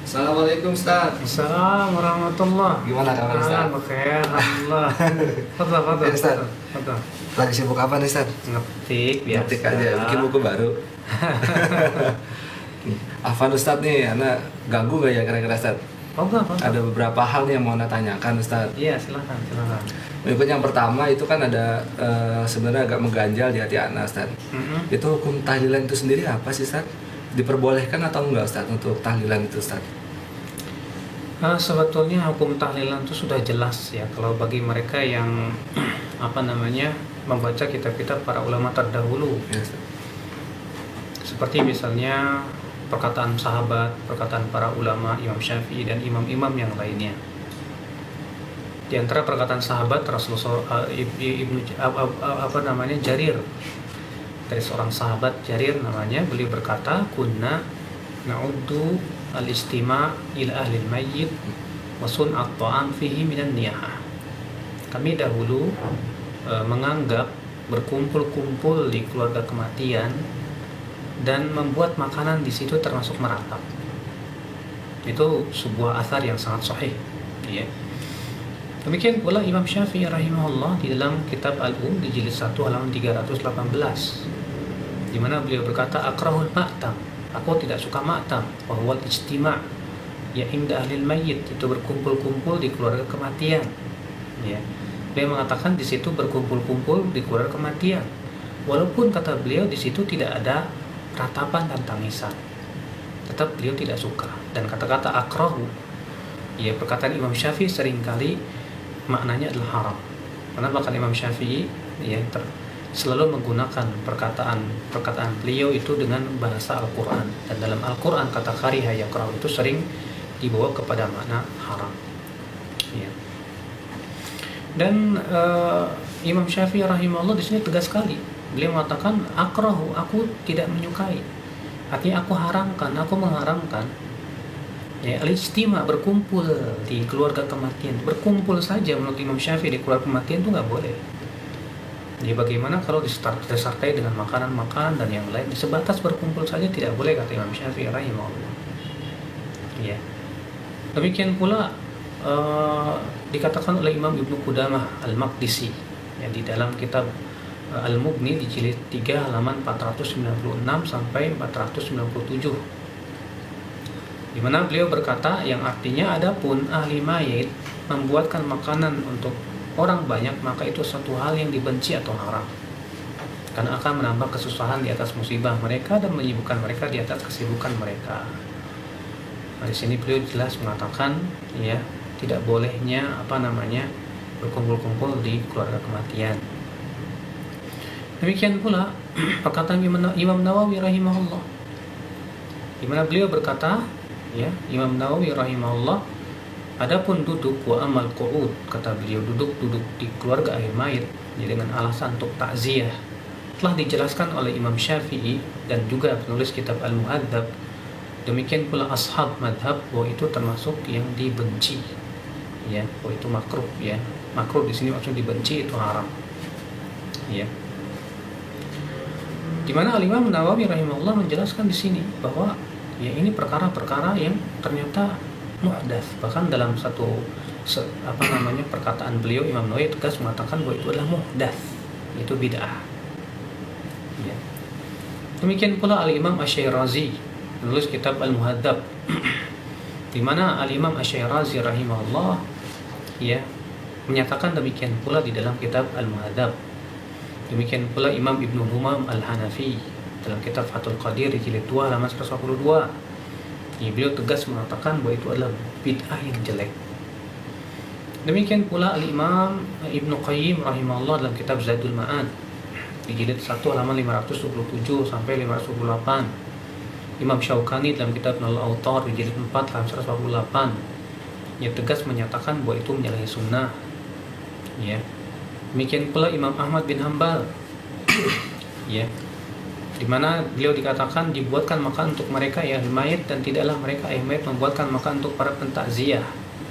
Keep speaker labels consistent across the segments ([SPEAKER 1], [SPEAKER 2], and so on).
[SPEAKER 1] Assalamualaikum Ustaz.
[SPEAKER 2] Assalamualaikum warahmatullah.
[SPEAKER 1] Gimana kabar Ustaz?
[SPEAKER 2] Bekhair, alhamdulillah. Fadal, fadal,
[SPEAKER 1] Ya, Ustaz.
[SPEAKER 2] fadal.
[SPEAKER 1] Lagi sibuk apa nih Ustaz?
[SPEAKER 2] Ngetik biasa.
[SPEAKER 1] Ngetik aja, bikin buku baru. Afan Ustaz nih, anak ganggu gak ya kira-kira Ustaz?
[SPEAKER 2] Fadal, fadal.
[SPEAKER 1] Ada beberapa hal nih yang mau Ana tanyakan Ustaz.
[SPEAKER 2] Iya, silakan, silakan.
[SPEAKER 1] Berikut yang pertama itu kan ada sebenarnya agak mengganjal di hati Ana Ustaz. Itu hukum tahlilan itu sendiri apa sih Ustaz? Diperbolehkan atau enggak Ustaz untuk tahlilan itu Ustaz?
[SPEAKER 2] Sebetulnya hukum tahlilan itu sudah jelas ya kalau bagi mereka yang membaca kitab-kitab para ulama terdahulu.
[SPEAKER 1] Ya, Ustaz.
[SPEAKER 2] Seperti misalnya perkataan sahabat, perkataan para ulama, Imam Syafi'i dan imam-imam yang lainnya. Di antara perkataan sahabat Rasulullah Jarir, dari seorang sahabat Jarir namanya, beliau berkata, kunna na'uddu al-istima' ila ahli al-mayyit wa sun'at ta'am fihi minan niyahah. Kami dahulu menganggap berkumpul-kumpul di keluarga kematian dan membuat makanan di situ termasuk meratap. Itu sebuah athar yang sangat sahih, ya. Demikian pula Imam Syafi'i rahimahullah di dalam kitab Al-Um di jilid 1 halaman 318, di mana beliau berkata, akrahul ma'tam, aku tidak suka ma'tam, wa huwal ijtima' ya inda ahlil mayyit, itu berkumpul-kumpul di keluarga kematian, ya. Beliau mengatakan di situ berkumpul-kumpul di keluarga kematian, walaupun kata beliau di situ tidak ada ratapan dan tangisan, tetap beliau tidak suka. Dan kata-kata akrahu, ya, perkataan Imam Syafi'i seringkali maknanya adalah haram. Kenapa? Karena Imam Syafi'i ya selalu menggunakan perkataan beliau itu dengan bahasa Al-Quran, dan dalam Al-Quran kata kariha yakrahu itu sering dibawa kepada makna haram, ya. Dan Imam Syafi'i rahimahullah di sini tegas sekali. Beliau mengatakan akrahu, aku tidak menyukai, artinya aku haramkan, aku mengharamkan. Ya, al-ijtima' berkumpul di keluarga kematian, berkumpul saja menurut Imam Syafi'i di keluarga kematian itu nggak boleh. Jadi bagaimana kalau disertai dengan makanan-makanan dan yang lain, sebatas berkumpul saja tidak boleh, kata Imam Syafi'i rahimahullah. Ya. Demikian pula dikatakan oleh Imam Ibnu Qudamah Al-Maqdisi ya, di dalam kitab Al-Mughni di jilid 3 halaman 496 sampai 497, di mana beliau berkata yang artinya, adapun ahli mayit membuatkan makanan untuk orang banyak, maka itu satu hal yang dibenci atau haram, karena akan menambah kesusahan di atas musibah mereka dan menyibukkan mereka di atas kesibukan mereka. Nah, di sini beliau jelas mengatakan ya tidak bolehnya berkumpul-kumpul di keluarga kematian. Demikian pula perkataan Imam Nawawi rahimahullah, di mana beliau berkata, ya, Imam Nawawi rahimahullah, adapun duduk wa amal qu'ud, kata beliau, duduk di keluarga ahli mayit ya, dengan alasan untuk takziah, telah dijelaskan oleh Imam Syafi'i dan juga penulis kitab Al-Muhadzab. Demikian pula ashab madhab bahwa itu termasuk yang dibenci, ya, bahwa itu makruh, ya. Makruh di sini maksudnya dibenci, itu haram, ya. Di mana Al-Imam Nawawi rahimahullah menjelaskan di sini bahwa ya ini perkara-perkara yang ternyata muhdats. Bahkan dalam perkataan beliau, Imam Nawawi tegas mengatakan bahwa itu adalah muhdats, itu bid'ah, ya. Demikian pula Al-Imam Asy-Syairazi menulis kitab Al-Muhadzab, di mana Al-Imam Asy-Syairazi rahimahullah ya menyatakan demikian pula di dalam kitab Al-Muhadzab. Demikian pula Imam Ibnu Humam Al-Hanafi dalam kitab Fathul Qadir di jilid 2 halaman 142. Ya, beliau tegas mengatakan bahwa itu adalah bid'ah yang jelek. Demikian pula Al-Imam Ibnu Qayyim rahimahullah dalam kitab Zadul Ma'ad di jilid 1 halaman 527 sampai 528. Imam Syaukani dalam kitab Al-Awtar di jilid 4 halaman 148 yang tegas menyatakan bahwa itu menyalahi sunnah, ya. Demikian pula Imam Ahmad bin Hanbal ya, di mana beliau dikatakan dibuatkan makan untuk mereka ya ahli mayit, dan tidaklah mereka ahli mayit membuatkan makan untuk para pentakziah.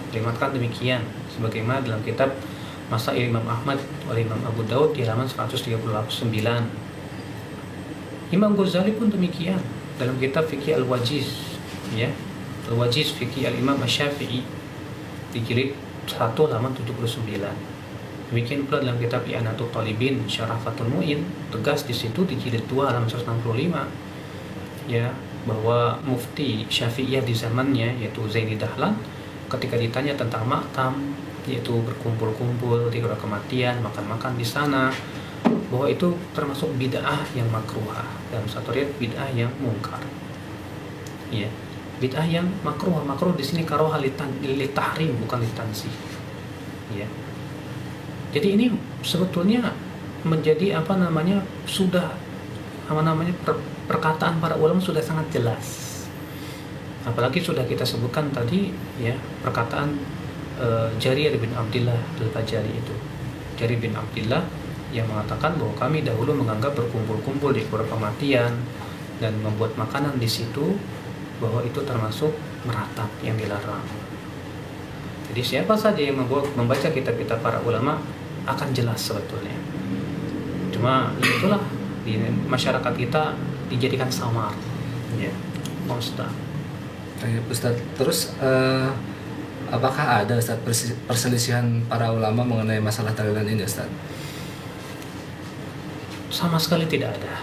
[SPEAKER 2] Beliau mengatakan demikian sebagaimana dalam kitab Masail Imam Ahmad oleh Imam Abu Daud di halaman 139. Imam Ghazali pun demikian dalam kitab Fiqh Al-Wajiz, ya. Al-Wajiz Fiqih Al-Imam Asy-Syafi'i di jilid 1 halaman 79. Demikian pula dalam kitab I'anatul Talibin Syarah Fathul Mu'in, tegas di situ di jilid 2 halaman 165 ya, bahwa mufti Syafi'iyah di zamannya yaitu Zaini Dahlan ketika ditanya tentang maktam, yaitu berkumpul-kumpul di rumah kematian, makan-makan di sana, bahwa itu termasuk bid'ah yang makruhah, dalam satu riwayat bid'ah yang mungkar. Ya, bid'ah yang makruh di sini karoha litahrim bukan litansi. Ya. Jadi ini sebetulnya menjadi sudah perkataan para ulama sudah sangat jelas. Apalagi sudah kita sebutkan tadi ya, perkataan Jarir bin Abdullah Al-Bajali itu. Jarir bin Abdullah yang mengatakan bahwa kami dahulu menganggap berkumpul-kumpul di kubur kematian dan membuat makanan di situ bahwa itu termasuk meratap yang dilarang. Jadi siapa saja yang membaca kitab-kitab para ulama akan jelas sebetulnya. Cuma itulah di masyarakat kita dijadikan samar. Ya, Ustaz.
[SPEAKER 1] Ustaz, terus apakah ada Ustaz perselisihan para ulama mengenai masalah tahlilan ini Ustaz?
[SPEAKER 2] Sama sekali tidak ada.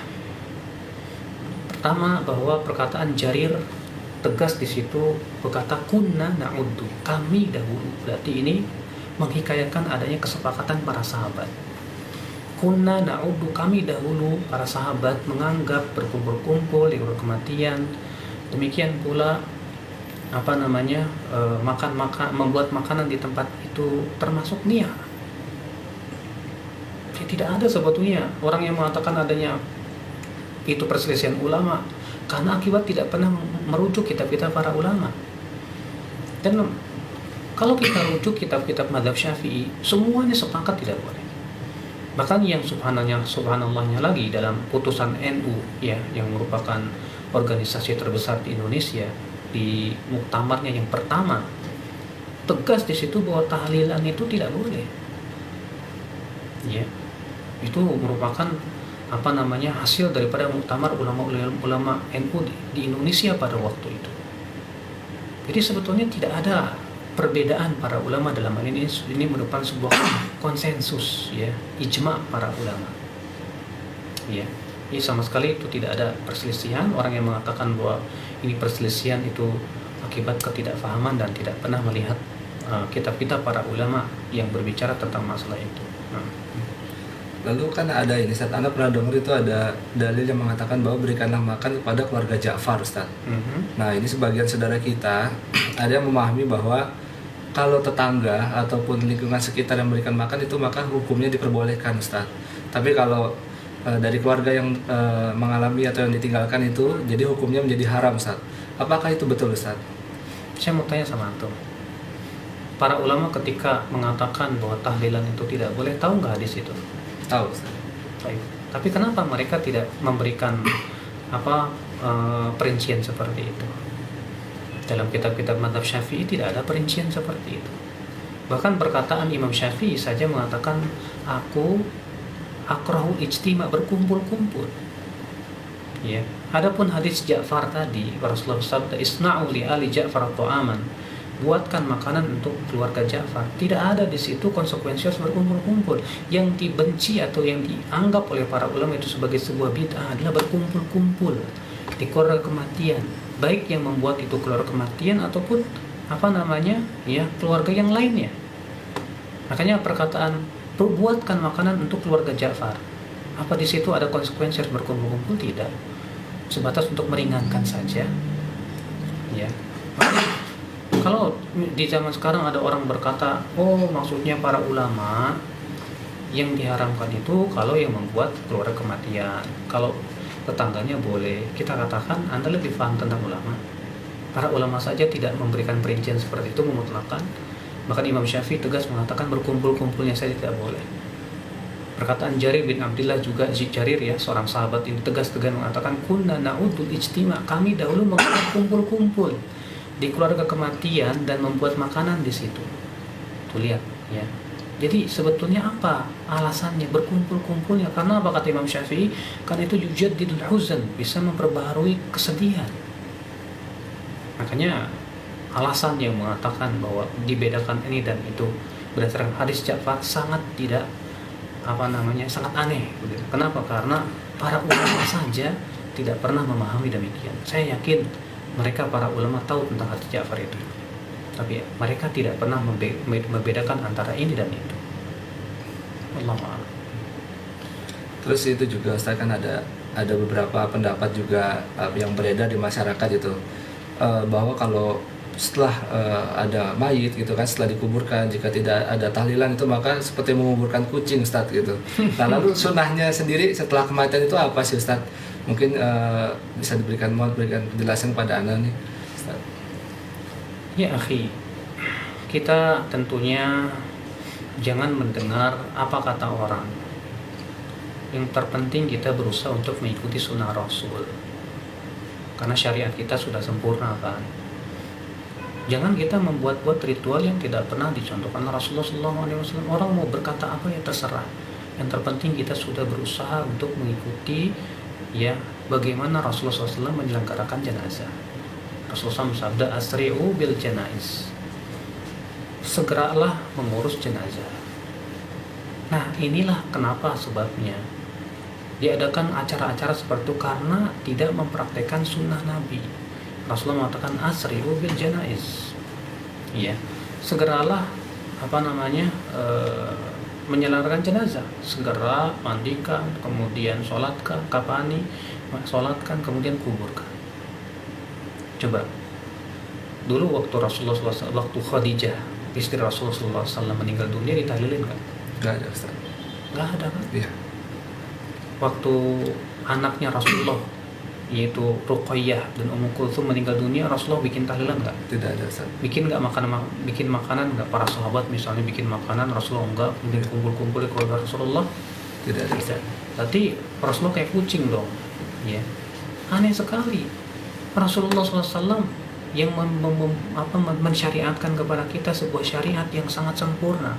[SPEAKER 2] Pertama, bahwa perkataan Jarir tegas di situ berkata kunna na'uddu, kami dahulu. Berarti ini menghikayatkan adanya kesepakatan para sahabat. Kunna na'uddu, kami dahulu para sahabat menganggap berkumpul-kumpul di rumah kematian. Demikian pula membuat makanan di tempat itu termasuk niyah. Jadi tidak ada sebetulnya orang yang mengatakan adanya itu perselisihan ulama karena akibat tidak pernah merujuk kitab-kitab para ulama. Dan kalau kita rujuk kitab-kitab mazhab Syafi'i, semuanya sepakat tidak boleh. Bahkan yang subhanallahnya lagi dalam putusan NU ya, yang merupakan organisasi terbesar di Indonesia, di muktamarnya yang pertama tegas di situ bahwa tahlilan itu tidak boleh. Ya. Itu merupakan hasil daripada muktamar ulama NU di Indonesia pada waktu itu. Jadi sebetulnya tidak ada perbedaan para ulama dalam hal ini merupakan sebuah konsensus ya, ijma para ulama. Ya. Jadi sama sekali itu tidak ada perselisihan. Orang yang mengatakan bahwa ini perselisihan itu akibat ketidakfahaman dan tidak pernah melihat kitab-kitab para ulama yang berbicara tentang masalah itu.
[SPEAKER 1] Lalu kan ada ini, Ustaz, Anda pernah dengar itu ada dalil yang mengatakan bahwa berikanlah makan kepada keluarga Ja'far, Ustaz. Nah, ini sebagian saudara kita ada yang memahami bahwa kalau tetangga ataupun lingkungan sekitar yang memberikan makan itu maka hukumnya diperbolehkan, Ustaz. Tapi kalau dari keluarga yang mengalami atau yang ditinggalkan itu, jadi hukumnya menjadi haram, Ustaz. Apakah itu betul, Ustaz?
[SPEAKER 2] Saya mau tanya sama antum. Para ulama ketika mengatakan bahwa tahlilan itu tidak boleh, tahu nggak hadis itu?
[SPEAKER 1] Tahu, Ustaz.
[SPEAKER 2] Baik. Tapi kenapa mereka tidak memberikan perincian seperti itu? Dalam kitab-kitab mazhab Syafi'i tidak ada perincian seperti itu. Bahkan perkataan Imam Syafi'i saja mengatakan aku akrahul ijtima, berkumpul-kumpul. Ya. Adapun hadis Ja'far tadi, Rasulullah bersabda isna'u li ali Ja'far ta'aman, buatkan makanan untuk keluarga Ja'far. Tidak ada di situ konsekuensi harus berkumpul-kumpul. Yang dibenci atau yang dianggap oleh para ulama itu sebagai sebuah bid'ah adalah berkumpul-kumpul di keluarga kematian, baik yang membuat itu keluarga kematian ataupun keluarga yang lainnya. Makanya perkataan buatkan makanan untuk keluarga Ja'far, apa di situ ada konsekuensi harus berkumpul-kumpul? Tidak, sebatas untuk meringankan saja. Ya. Kalau di zaman sekarang ada orang berkata, oh maksudnya para ulama yang diharamkan itu kalau yang membuat keluarga kematian, kalau tetangganya boleh. Kita katakan Anda lebih paham tentang ulama. Para ulama saja tidak memberikan perincian seperti itu, memutlakan. Bahkan Imam Syafi'i tegas mengatakan berkumpul-kumpulnya saja tidak boleh. Perkataan Jarir bin Abdullah juga, Jarir ya, seorang sahabat ini tegas-tegas mengatakan kunna na'udul ijtima, kami dahulu menganggap kumpul-kumpul di keluarga kematian dan membuat makanan di situ. Tuh lihat ya. Jadi sebetulnya apa alasannya berkumpul-kumpulnya? Karena apa kata Imam Syafi'i? Karena itu yujaddidul huzn, bisa memperbaharui kesedihan. Makanya alasan yang mengatakan bahwa dibedakan ini dan itu berdasarkan hadis Ja'far sangat tidak sangat aneh begitu. Kenapa? Karena para ulama saja tidak pernah memahami demikian. Saya yakin mereka para ulama tahu tentang hadis Ja'far itu, tapi mereka tidak pernah membedakan antara ini dan itu. Wallahu a'lam.
[SPEAKER 1] Terus itu juga Ustaz, kan ada beberapa pendapat juga yang beredar di masyarakat itu, bahwa kalau setelah ada mayit gitu kan, setelah dikuburkan, jika tidak ada tahlilan itu maka seperti menguburkan kucing Ustaz gitu. Nah lalu sunnahnya sendiri setelah kematian itu apa sih Ustaz? Mungkin bisa diberikan penjelasan pada Anda nih Ustaz.
[SPEAKER 2] Ya akhi, kita tentunya jangan mendengar apa kata orang. Yang terpenting kita berusaha untuk mengikuti sunnah Rasul, karena syariat kita sudah sempurna kan. Jangan kita membuat-buat ritual yang tidak pernah dicontohkan Rasulullah SAW. Orang mau berkata apa ya terserah. Yang terpenting kita sudah berusaha untuk mengikuti ya bagaimana Rasulullah SAW menyelenggarakan jenazah. Rasulullah SAW bersabda, asri'u bil janaiz, segeralah mengurus jenazah. Nah inilah kenapa sebabnya diadakan acara-acara seperti itu, karena tidak mempraktekkan sunnah Nabi. Rasulullah mengatakan asri'u bil janaiz, ya segeralah menyelenggarakan jenazah, segera mandikan, kemudian sholatkan, kafani, sholatkan, kemudian kuburkan. Coba dulu waktu Rasulullah SAW, waktu Khadijah istri Rasulullah SAW meninggal dunia, ditahlilin kan?
[SPEAKER 1] Nggak ada Ustaz.
[SPEAKER 2] Nggak ada kan?
[SPEAKER 1] Iya.
[SPEAKER 2] Waktu anaknya Rasulullah yaitu Ruqayyah dan Ummu Kulthum meninggal dunia, Rasulullah bikin tahlilan nggak?
[SPEAKER 1] Tidak ada Ustaz.
[SPEAKER 2] Bikin makanan nggak? Para sahabat misalnya bikin makanan, Rasulullah enggak, kemudian kumpul-kumpul di keluarga Rasulullah?
[SPEAKER 1] Tidak ada Ustaz.
[SPEAKER 2] Berarti Rasulullah kayak kucing dong, ya. Aneh sekali. Rasulullah SAW yang mensyariatkan kepada kita sebuah syariat yang sangat sempurna.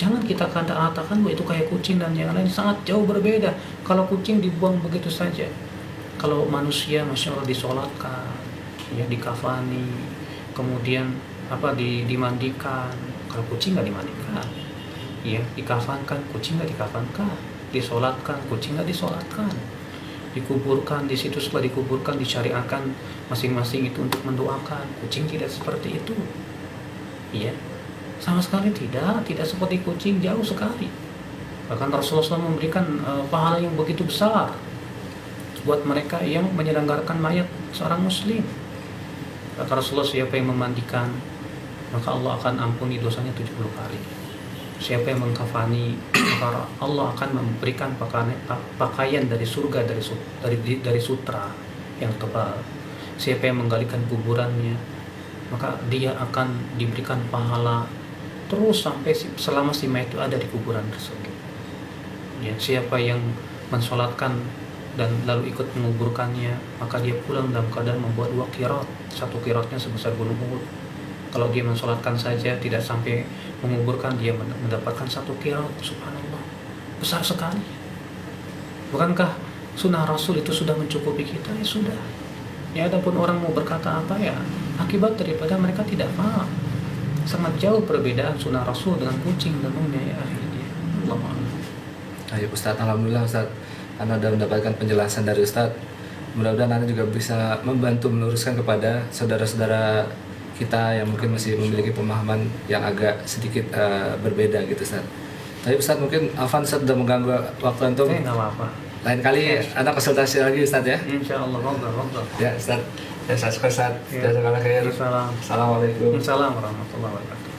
[SPEAKER 2] Jangan kita katakan bahwa itu kayak kucing dan yang lain, sangat jauh berbeda. Kalau kucing dibuang begitu saja. Kalau manusia, masya Allah, disolatkan, ya dikafani, kemudian dimandikan. Kalau kucing nggak dimandikan, ya dikafankan, kucing nggak dikafankan, disolatkan, kucing nggak disolatkan, dikuburkan di situ, setelah dikuburkan disyariatkan masing-masing itu untuk mendoakan. Kucing tidak seperti itu, ya sama sekali tidak seperti kucing, jauh sekali. Bahkan Rasulullah SAW memberikan pahala yang begitu besar buat mereka yang menyelenggarakan mayat seorang muslim. Kata Rasulullah, siapa yang memandikan maka Allah akan ampuni dosanya 70 kali. Siapa yang mengkafani maka Allah akan memberikan pakaian dari surga, dari sutra yang tebal. Siapa yang menggalikan kuburannya maka dia akan diberikan pahala terus sampai selama si mayat itu ada di kuburan tersebut. Ya, siapa yang mensolatkan dan lalu ikut menguburkannya maka dia pulang dalam keadaan membuat 2 qirat, 1 qiratnya sebesar gunung Uhud. Kalau dia mensolatkan saja tidak sampai menguburkan, dia mendapatkan 1 qirat. Subhanallah, besar sekali. Bukankah sunnah Rasul itu sudah mencukupi kita? Ya sudah. Ya adapun orang mau berkata apa, ya akibat daripada mereka tidak paham. Sangat jauh perbedaan sunnah Rasul dengan kucing tentunya, ya akhirnya. Allah.
[SPEAKER 1] Ayo Ustaz, alhamdulillah Ustaz, Anda sudah mendapatkan penjelasan dari Ustaz. Mudah-mudahan Anda juga bisa membantu meluruskan kepada saudara-saudara kita yang mungkin masih memiliki pemahaman yang agak sedikit berbeda gitu Ustaz. Tapi Ustaz, mungkin Afan Ustaz sudah mengganggu waktu Antum.
[SPEAKER 2] Nggak apa-apa.
[SPEAKER 1] Lain kali Anda konsultasi lagi Ustaz ya.
[SPEAKER 2] Insya Allah, ngobrol.
[SPEAKER 1] Ya Ustaz. Ya Ustaz.
[SPEAKER 2] Ya.
[SPEAKER 1] Assalamualaikum.
[SPEAKER 2] Assalamualaikum warahmatullahi wabarakatuh.